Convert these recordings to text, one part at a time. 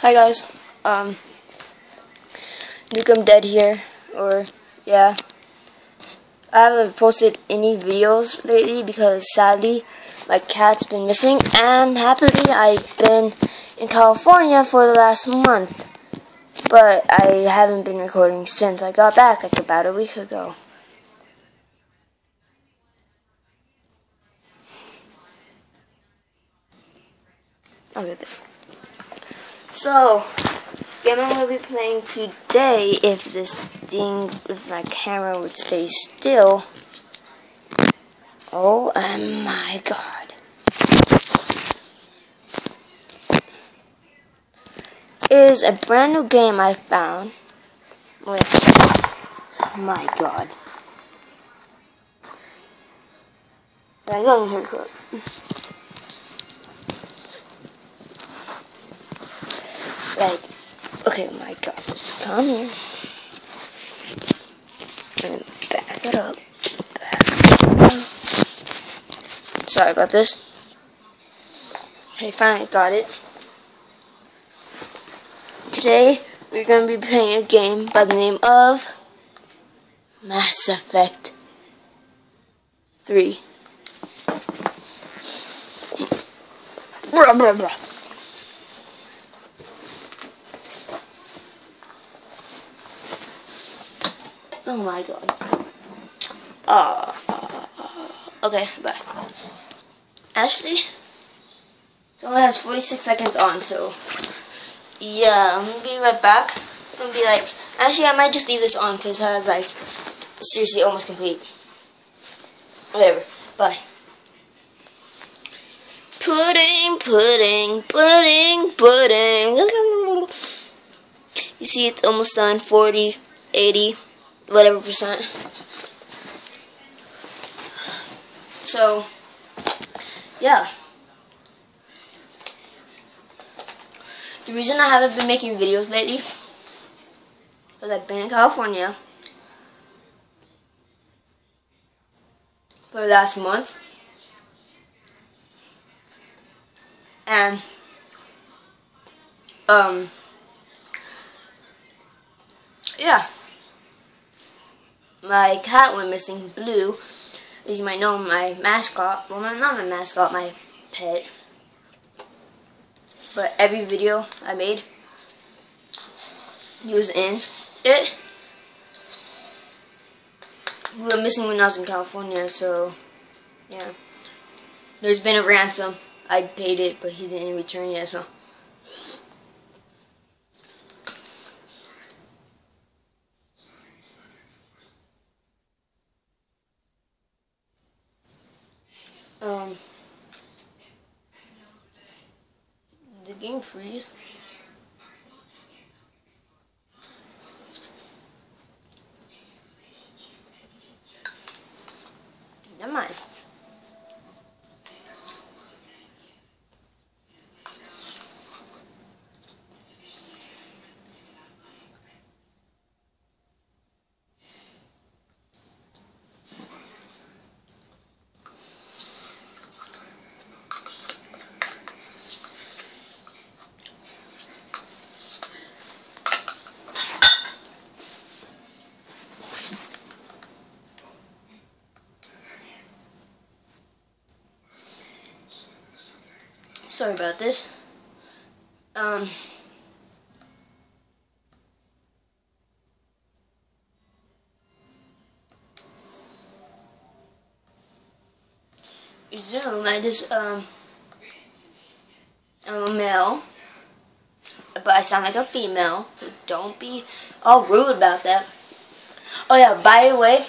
Hi guys, Nukem Dead here, yeah. I haven't posted any videos lately because sadly my cat's been missing, and happily I've been in California for the last month. But I haven't been recording since I got back, like about a week ago. Okay, there. So, game I'm going to be playing today, if my camera would stay still. Oh my god. Is a brand new game I found. Wait. My god. I don't hear it. Like, okay, my god, just come here. And back it up. Sorry about this. I finally got it. Today, we're going to be playing a game by the name of Mass Effect 3. Blah, blah, blah. Oh my god. Okay, bye. Actually, it only has 46 seconds on, so yeah, I'm gonna be right back. It's gonna be like, actually I might just leave this on because it has like, seriously, almost complete. Whatever, bye. Pudding. You see it's almost done, 40, 80, whatever percent. So, yeah. The reason I haven't been making videos lately is I've been in California for the last month. And, yeah. My cat went missing, Blue. As you might know, my mascot. Well, not my mascot, my pet. But every video I made, he was in it. We were missing when I was in California, so yeah. There's been a ransom. I paid it, but he didn't return yet, so. Did the game freeze? Never mind. Sorry about this. Zoom, I'm a male, but I sound like a female. Don't be all rude about that. Oh yeah, by the way,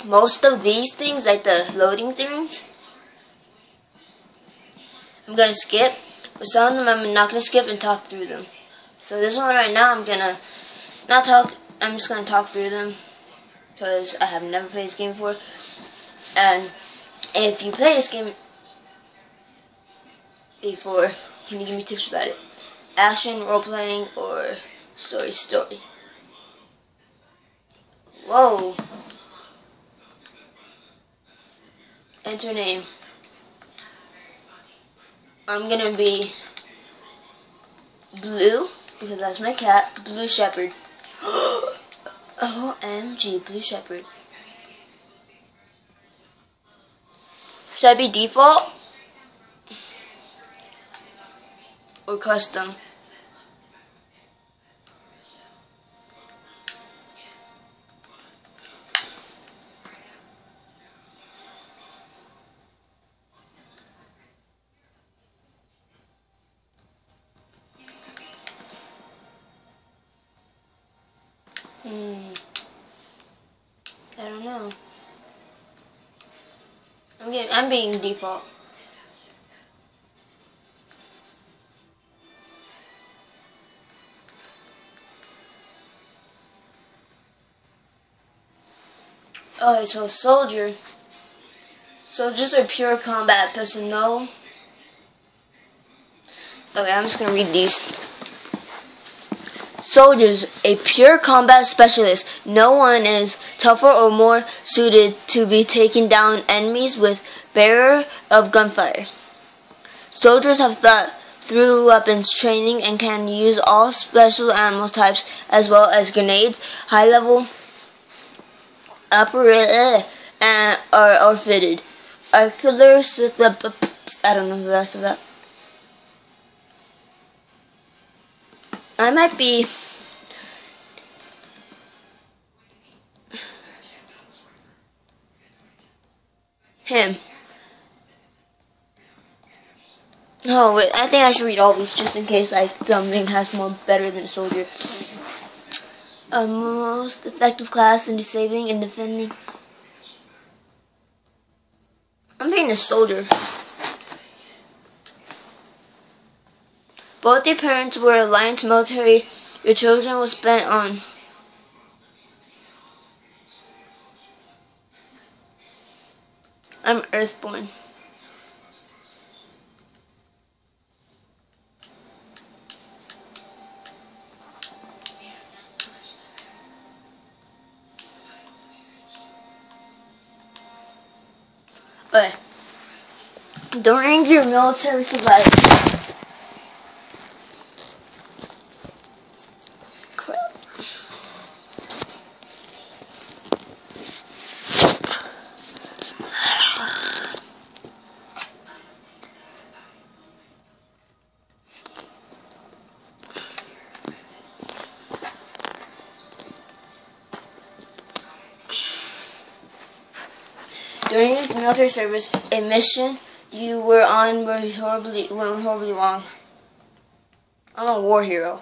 most of these things, like the loading things, I'm gonna skip, but some of them I'm not gonna skip and talk through them. So this one right now, I'm just gonna talk through them, because I have never played this game before. And if you play this game before, can you give me tips about it? Action, role-playing, or story? Whoa. Enter name. I'm gonna be Blue, because that's my cat. Blue Shepherd. OMG, Blue Shepherd. Should I be default or custom? I don't know. I'm being default. Okay, so soldier. Soldiers are pure combat personnel. Okay, I'm just gonna read these. Soldiers, a pure combat specialist. No one is tougher or more suited to be taking down enemies with bearer of gunfire. Soldiers have thought through weapons training and can use all special ammo types as well as grenades, high-level apparatus, and are fitted. Artillery, I don't know the rest of that. I might be him. No, wait, I think I should read all these just in case like something has more better than soldier. Most effective class in disabling and defending. I'm being a soldier. Both your parents were alliance military. Your children were spent on I'm Earthborn. Okay. During your military survival. During your military service, a mission you were on went horribly wrong. I'm a war hero.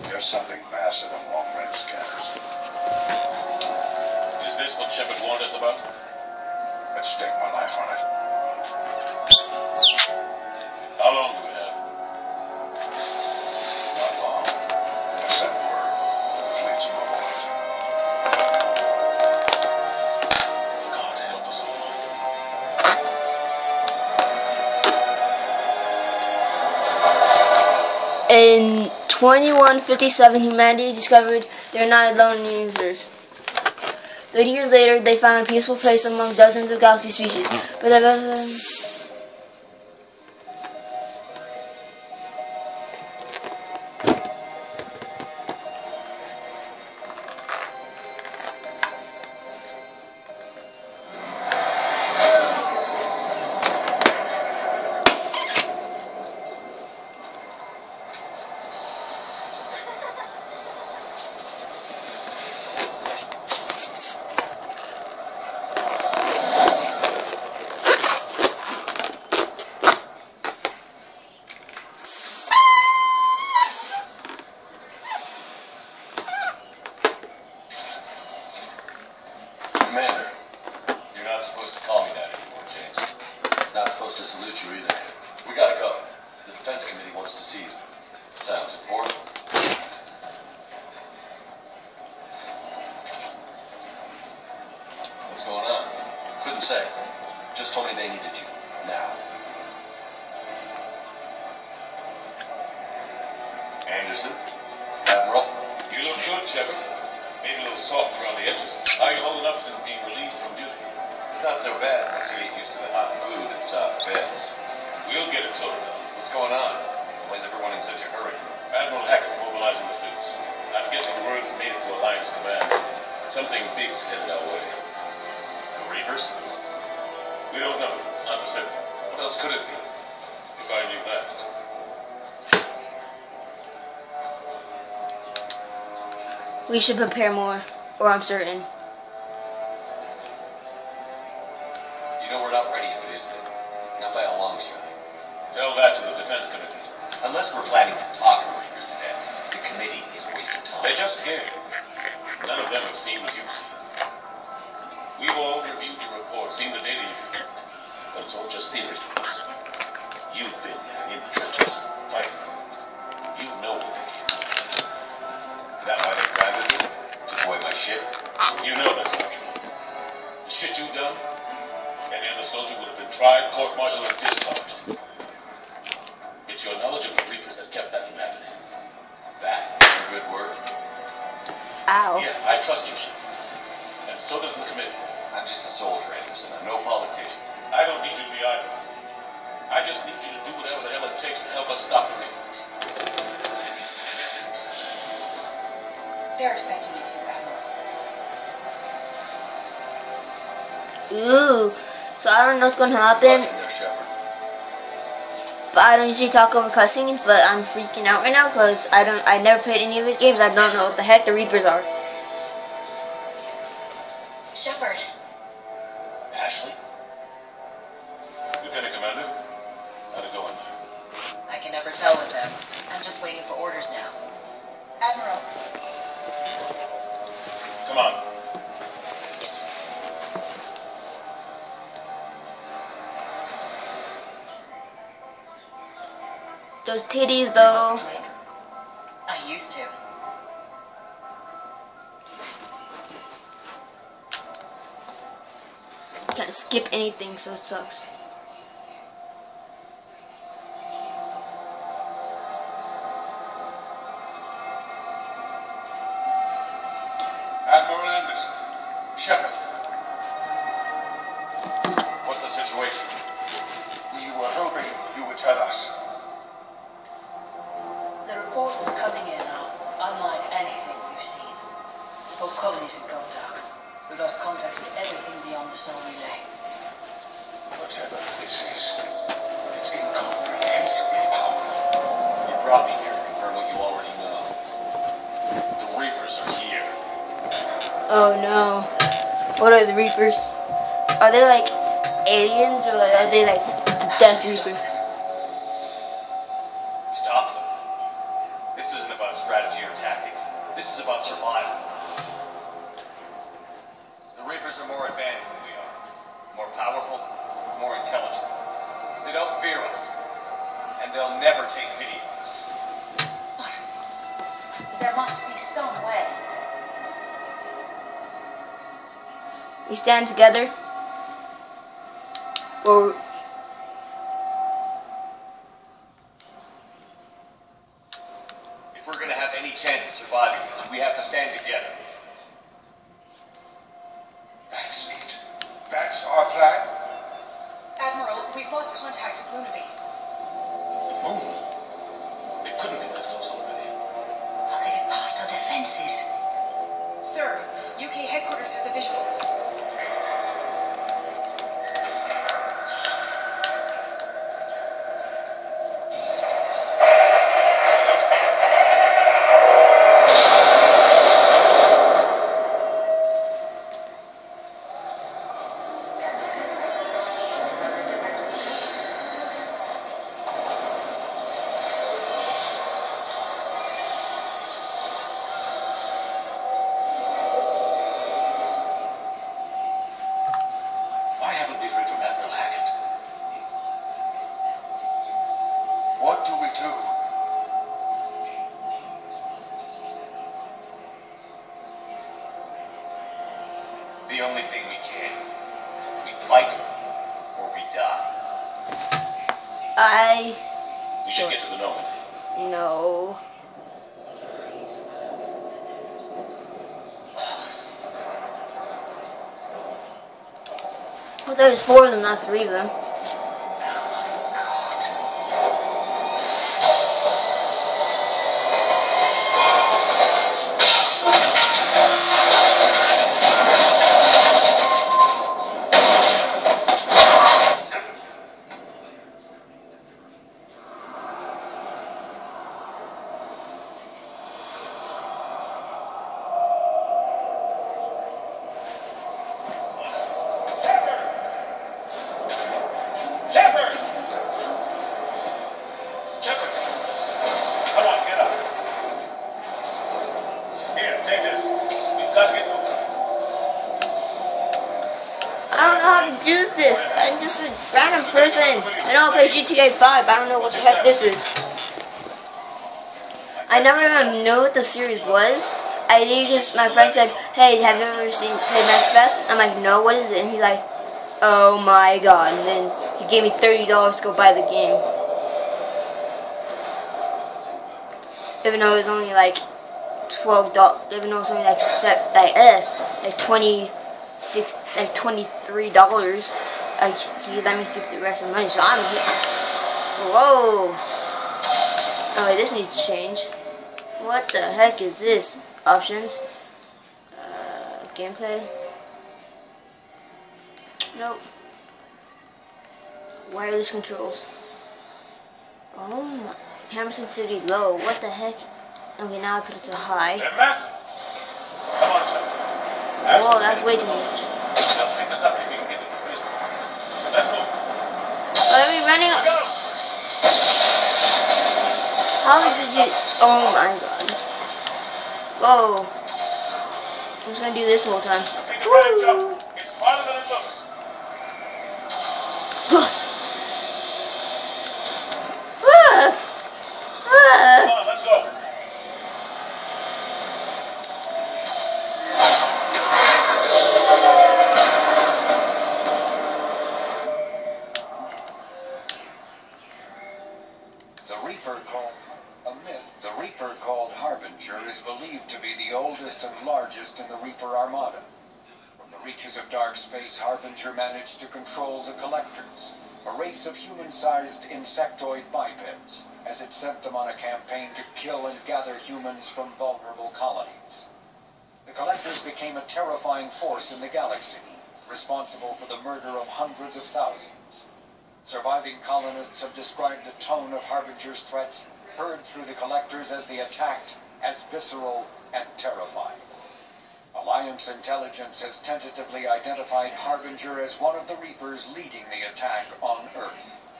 There's something massive and long-range scanners. Is this what Shepard warned us about? I'd stake my life on it. How long do we have? Not long. Except for the fleet's mobilized. God help us all. In 2157, humanity discovered they're not alone users. 30 years later, they found a peaceful place among dozens of galaxy species. But Commander, you're not supposed to call me that anymore, James. Not supposed to salute you either. We gotta go. The Defense Committee wants to see you. Sounds important. What's going on? Couldn't say. Just told me they needed you. Now. Anderson? Admiral? You look good, Shepard. Maybe a little soft around the edges. How are you holding up since being relieved from duty? It's not so bad once you get used to the hot food and soft beds. We'll get it sorted out. What's going on? Why is everyone in such a hurry? Admiral Hackett's mobilizing the fleets. I'm guessing word's made it to Alliance Command. Something big's headed our way. The Reapers? We don't know. Not for certain. What else could it be? If I knew that. We should prepare more, or I'm certain. You know we're not ready to it, is it? Not by a long shot. Tell that to the Defense Committee. Unless we're planning to talk to Reapers to death, the committee is wasting time. They're just scared. None of them have seen what you've seen. We've all reviewed your report, seen the data you've but it's all just theory to us. You've been in the trenches, fighting. You know what they do. Is that why they grounded me? To avoid my ship? You know that's not true. The shit you've done, any other soldier would have been tried, court-martialed, and discharged. It's your knowledge of the Reapers that kept that from happening. That is a good word. Ow. Yeah, I trust you, Shep. And so does the committee. I'm just a soldier, Anderson. I'm no politician. I don't need you to be either. I just need you to do whatever the hell it takes to help us stop the Reapers. They're expecting you to, Admiral. Ooh. So I don't know what's gonna happen. Fuck in there, Shepard. But I don't usually talk over cussings, but I'm freaking out right now because I never played any of his games. I don't know what the heck the Reapers are. Shepard. Ashley? Lieutenant Commander, how'd it go in there? I can never tell with them. I'm just waiting for orders now. Admiral. Come on. Those titties, though. I used to. Can't skip anything, so it sucks. Admiral Anderson. Shepard. What's the situation? We were hoping you would tell us. The reports coming in are unlike anything we've seen. Both colonies in contact. We lost contact with everything beyond the solar relay. Whatever this is, it's incomprehensibly powerful. You brought me here to confirm what you already know. The Reapers are here. Oh no. What are the Reapers? Are they like aliens or like, are they like the Death Reapers? Stop them. This isn't about strategy or tactics. This is about survival. The Reapers are more advanced than we are. More powerful, more intelligent. They don't fear us. And they'll never take pity on us. But there must be some way. We stand together. Or If we're gonna have any chance of surviving this, we have to stand together. That's it. That's our plan. Admiral, we've lost contact with Luna Base. Moon. It couldn't be that close already. How they get past our defenses? Sir, UK headquarters has a visual. The only thing we can. We fight or we die. We should get to the Normandy. No. Well, there's 4 of them, not 3 of them. I don't know how to do this. I'm just a random person. I know I play GTA 5, but I don't know what the heck this is. I never even knew what the series was. My friend said, hey, have you ever played Mass Effect? I'm like, no, what is it? And he's like, oh my god. And then he gave me $30 to go buy the game. Even though it was only like $12, even though it was only like $23. He let me keep the rest of the money, so I'm here. Whoa! Oh wait, this needs to change. What the heck is this? Options. Gameplay. Nope. Wireless controls. Oh my. Camera sensitivity low. What the heck? Okay, now I put it to high. Come on, sir. Whoa, that's way too much. Let's go. Let me running up. How did you? Oh my god. Whoa. I'm just gonna do this the whole time. Woo. It's harder than it looks. Come on, let's go. The Reaper called Harbinger is believed to be the oldest and largest in the Reaper Armada. From the reaches of dark space, Harbinger managed to control the Collectors, a race of human-sized insectoid bipeds, as it sent them on a campaign to kill and gather humans from vulnerable colonies. The Collectors became a terrifying force in the galaxy, responsible for the murder of hundreds of thousands. Surviving colonists have described the tone of Harbinger's threats heard through the Collectors as they attacked as visceral and terrifying. Alliance intelligence has tentatively identified Harbinger as one of the Reapers leading the attack on Earth.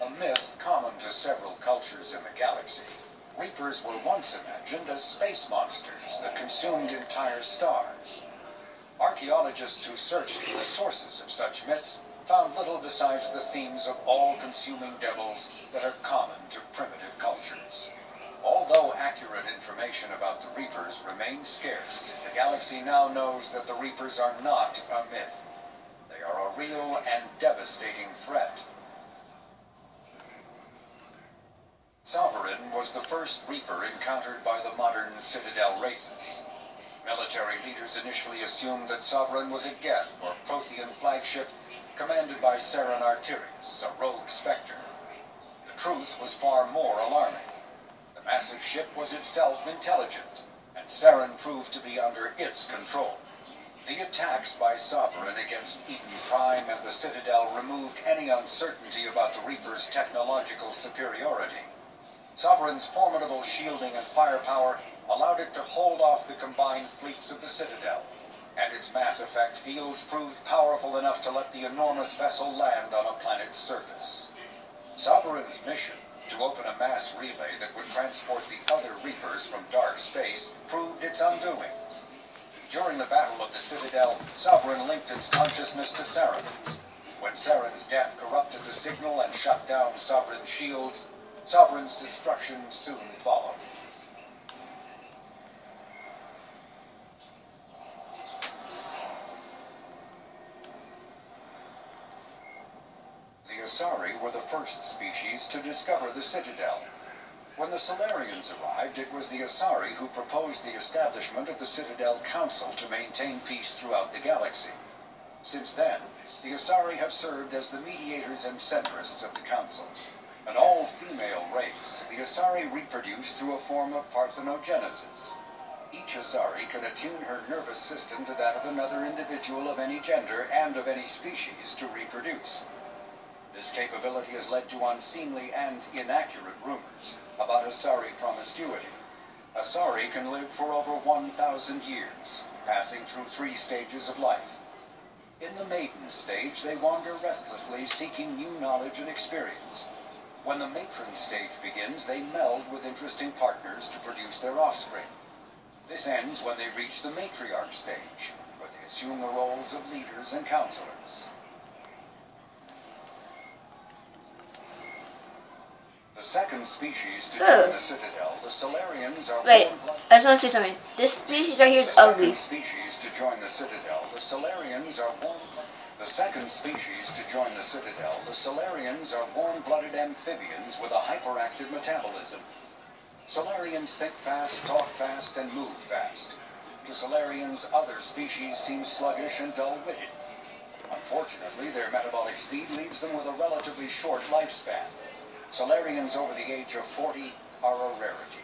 A myth common to several cultures in the galaxy, Reapers were once imagined as space monsters that consumed entire stars. Archaeologists who searched for the sources of such myths found little besides the themes of all-consuming devils that are common to primitive cultures. Although accurate information about the Reapers remains scarce, the galaxy now knows that the Reapers are not a myth. They are a real and devastating threat. Sovereign was the first Reaper encountered by the modern Citadel races. Military leaders initially assumed that Sovereign was a Geth or Prothean flagship commanded by Saren Arterius, a rogue Spectre. The truth was far more alarming. The massive ship was itself intelligent, and Saren proved to be under its control. The attacks by Sovereign against Eden Prime and the Citadel removed any uncertainty about the Reaper's technological superiority. Sovereign's formidable shielding and firepower allowed it to hold off the combined fleets of the Citadel, and its mass effect fields proved powerful enough to let the enormous vessel land on a planet's surface. Sovereign's mission, to open a mass relay that would transport the other Reapers from dark space, proved its undoing. During the Battle of the Citadel, Sovereign linked its consciousness to Saren's. When Saren's death corrupted the signal and shut down Sovereign's shields, Sovereign's destruction soon followed. Asari were the first species to discover the Citadel. When the Solarians arrived, it was the Asari who proposed the establishment of the Citadel Council to maintain peace throughout the galaxy. Since then, the Asari have served as the mediators and centrists of the Council. An all-female race, the Asari reproduce through a form of parthenogenesis. Each Asari can attune her nervous system to that of another individual of any gender and of any species to reproduce. This capability has led to unseemly and inaccurate rumors about Asari promiscuity. Asari can live for over 1,000 years, passing through 3 stages of life. In the maiden stage, they wander restlessly, seeking new knowledge and experience. When the matron stage begins, they meld with interesting partners to produce their offspring. This ends when they reach the matriarch stage, where they assume the roles of leaders and counselors. The second species to join the Citadel, the Solarians, are Wait, I just want to say something. This species right here is ugly. The second species to join the Citadel, the Solarians are The second species to join the Citadel, the Solarians are warm-blooded amphibians with a hyperactive metabolism. Solarians think fast, talk fast, and move fast. To Solarians, other species seem sluggish and dull-witted. Unfortunately, their metabolic speed leaves them with a relatively short lifespan. Solarians over the age of 40 are a rarity.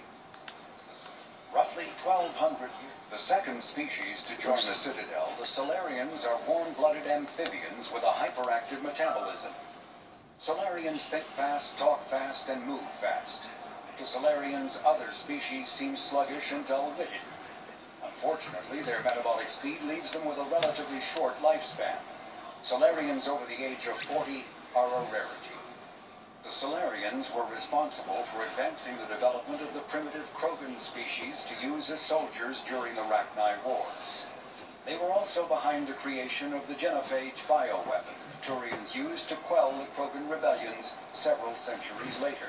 Roughly 1,200 years. The second species to join the Citadel, the Solarians are warm-blooded amphibians with a hyperactive metabolism. Solarians think fast, talk fast, and move fast. To Solarians, other species seem sluggish and dull-witted. Unfortunately, their metabolic speed leaves them with a relatively short lifespan. Solarians over the age of 40 are a rarity. The Solarians were responsible for advancing the development of the primitive Krogan species to use as soldiers during the Rachni Wars. They were also behind the creation of the genophage bioweapon Turians used to quell the Krogan rebellions several centuries later.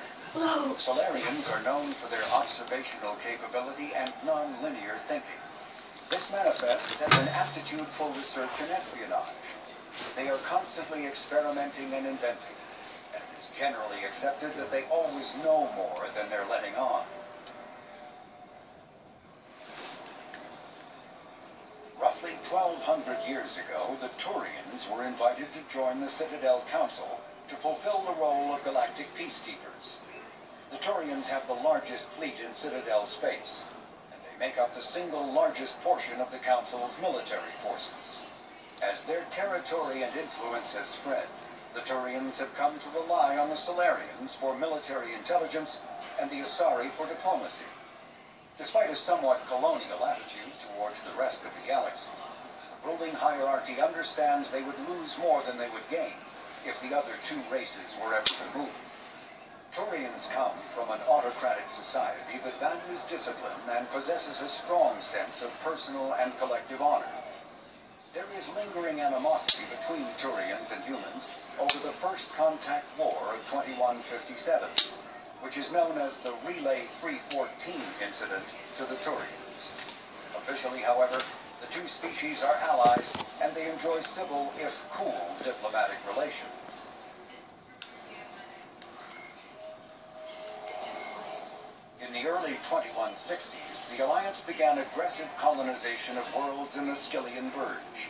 Solarians are known for their observational capability and non-linear thinking. This manifests as an aptitude for research and espionage. They are constantly experimenting and inventing, and it is generally accepted that they always know more than they're letting on. Roughly 1,200 years ago, the Turians were invited to join the Citadel Council to fulfill the role of galactic peacekeepers. The Turians have the largest fleet in Citadel space, and they make up the single largest portion of the Council's military forces. As their territory and influence has spread, the Turians have come to rely on the Solarians for military intelligence and the Asari for diplomacy. Despite a somewhat colonial attitude towards the rest of the galaxy, the ruling hierarchy understands they would lose more than they would gain if the other 2 races were ever to move. Turians come from an autocratic society that values discipline and possesses a strong sense of personal and collective honor. There is lingering animosity between Turians and humans over the First Contact War of 2157, which is known as the Relay 314 incident to the Turians. Officially, however, the 2 species are allies, and they enjoy civil, if cool, diplomatic relations. In the early 2160s, the Alliance began aggressive colonization of worlds in the Skyllian Verge,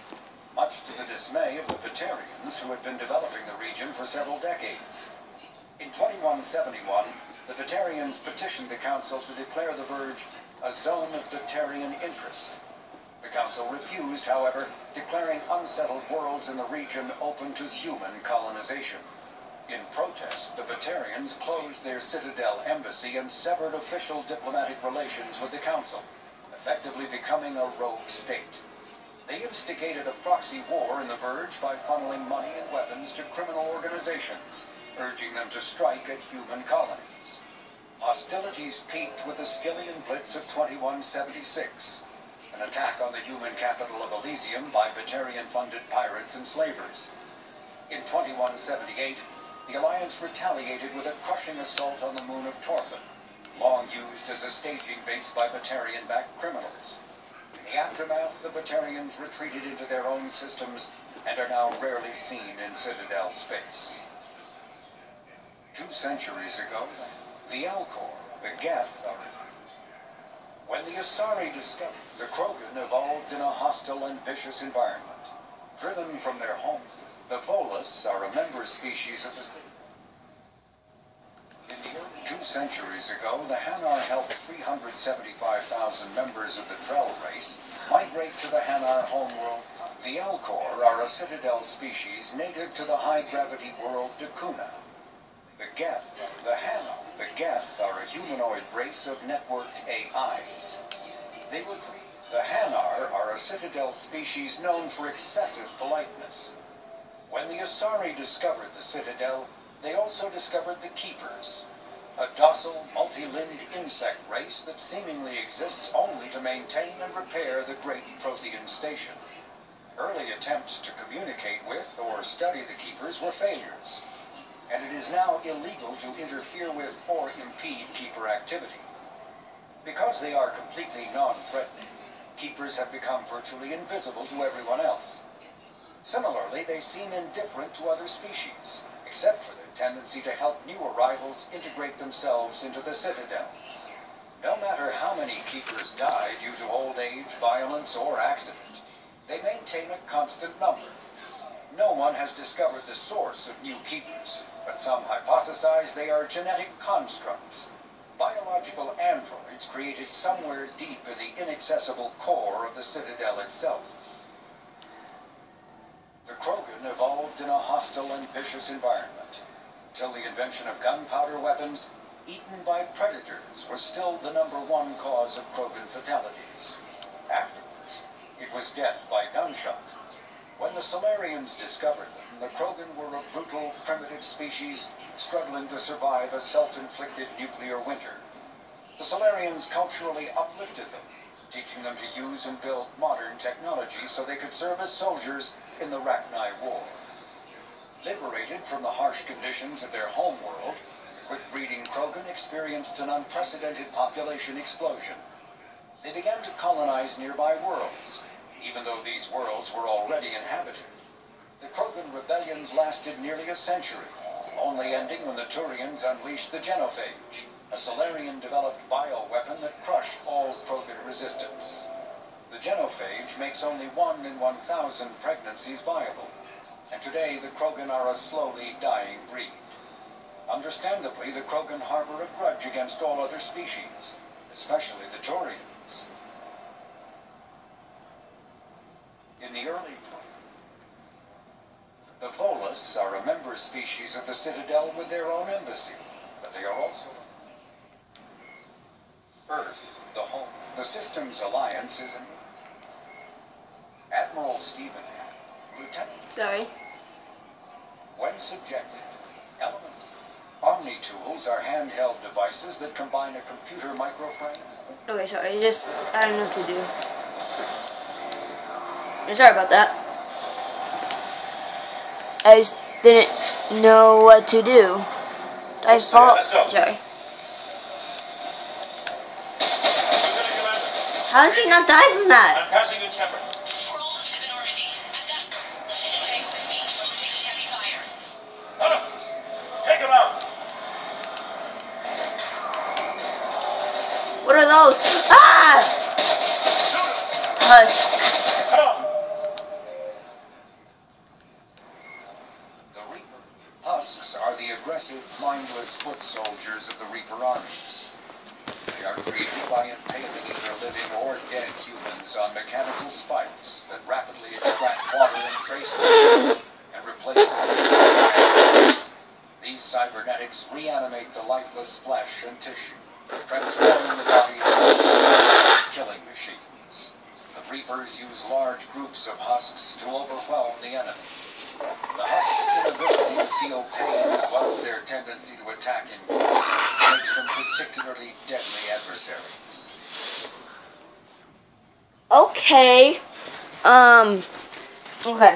much to the dismay of the Batarians, who had been developing the region for several decades. In 2171, the Batarians petitioned the Council to declare the Verge a zone of Batarian interest. The Council refused, however, declaring unsettled worlds in the region open to human colonization. In protest, the Batarians closed their Citadel embassy and severed official diplomatic relations with the Council, effectively becoming a rogue state. They instigated a proxy war in the Verge by funneling money and weapons to criminal organizations, urging them to strike at human colonies. Hostilities peaked with the Skyllian Blitz of 2176, an attack on the human capital of Elysium by Batarian-funded pirates and slavers. In 2178, the Alliance retaliated with a crushing assault on the moon of Torfan, long used as a staging base by Batarian-backed criminals. In the aftermath, the Batarians retreated into their own systems and are now rarely seen in Citadel space. 2 centuries ago, the Alcor, the Geth, when the Asari discovered, the Krogan evolved in a hostile and vicious environment. Driven from their homes, the Volus are a member species of the city. In the early 2 centuries ago, the Hanar helped 375,000 members of the Drell race migrate to the Hanar homeworld. The Alcor are a citadel species native to the high-gravity world Dakuna. The Geth, the Hanar, the Geth are a humanoid race of networked AIs. The Hanar are a citadel species known for excessive politeness. When the Asari discovered the citadel, they also discovered the Keepers, a docile, multi-limbed insect race that seemingly exists only to maintain and repair the Great Prothean Station. Early attempts to communicate with or study the Keepers were failures, and it is now illegal to interfere with or impede Keeper activity. Because they are completely non-threatening, Keepers have become virtually invisible to everyone else. Similarly, they seem indifferent to other species, except for their tendency to help new arrivals integrate themselves into the Citadel. No matter how many Keepers die due to old age, violence, or accident, they maintain a constant number. No one has discovered the source of new Keepers, but some hypothesize they are genetic constructs, biological androids created somewhere deep in the inaccessible core of the Citadel itself. The Krogan evolved in a hostile and vicious environment. Till the invention of gunpowder weapons, eaten by predators was still the #1 cause of Krogan fatalities. Afterwards, it was death by gunshot. When the Solarians discovered them, the Krogan were a brutal, primitive species struggling to survive a self-inflicted nuclear winter. The Solarians culturally uplifted them, teaching them to use and build modern technology so they could serve as soldiers in the Rachni War. Liberated from the harsh conditions of their homeworld, quick-breeding Krogan experienced an unprecedented population explosion. They began to colonize nearby worlds, even though these worlds were already inhabited. The Krogan rebellions lasted nearly a century, only ending when the Turians unleashed the Genophage, a Solarian-developed bioweapon that crushed all Krogan resistance. The Genophage makes only 1 in 1,000 pregnancies viable, and today the Krogan are a slowly dying breed. Understandably, the Krogan harbor a grudge against all other species, especially the Turians. In the early the Volus are a member species of the Citadel with their own embassy, but they are also Earth, the home. The system's alliance is an Admiral Stephen, Lieutenant. Sorry. When subjected, elements. Omni-tools are handheld devices that combine a computer microframe. Okay, sorry, I don't know what to do. Yeah, sorry about that. I just didn't know what to do. I fall. Sorry. How did you not die from that? I'm passing in Shepard. We're almost to the Normandy. I've got hang with me. Taking heavy fire. Husks! Take him out! What are those? Ah! Husk. Come on! The Reaper husks are the aggressive, mindless foot soldiers of the Reaper armies. They are created by impaling either living or dead humans on mechanical spikes that rapidly extract water and traces and replace them. These cybernetics reanimate the lifeless flesh and tissue, transforming the bodies into killing machines. The Reapers use large groups of husks to overwhelm the enemy. The husks' inability to feel pain as well as their tendency to attack in groups makes them particularly deadly adversaries. Okay. Okay.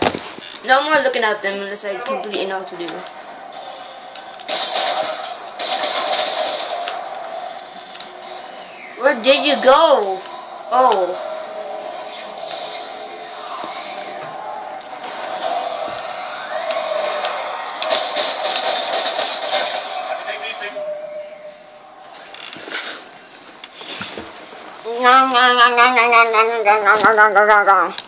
No more looking at them unless I completely know what to do. Where did you go? Oh. Nom, nom, nom, nom, nom, nom, nom, nom, nom, nom, nom, nom, nom.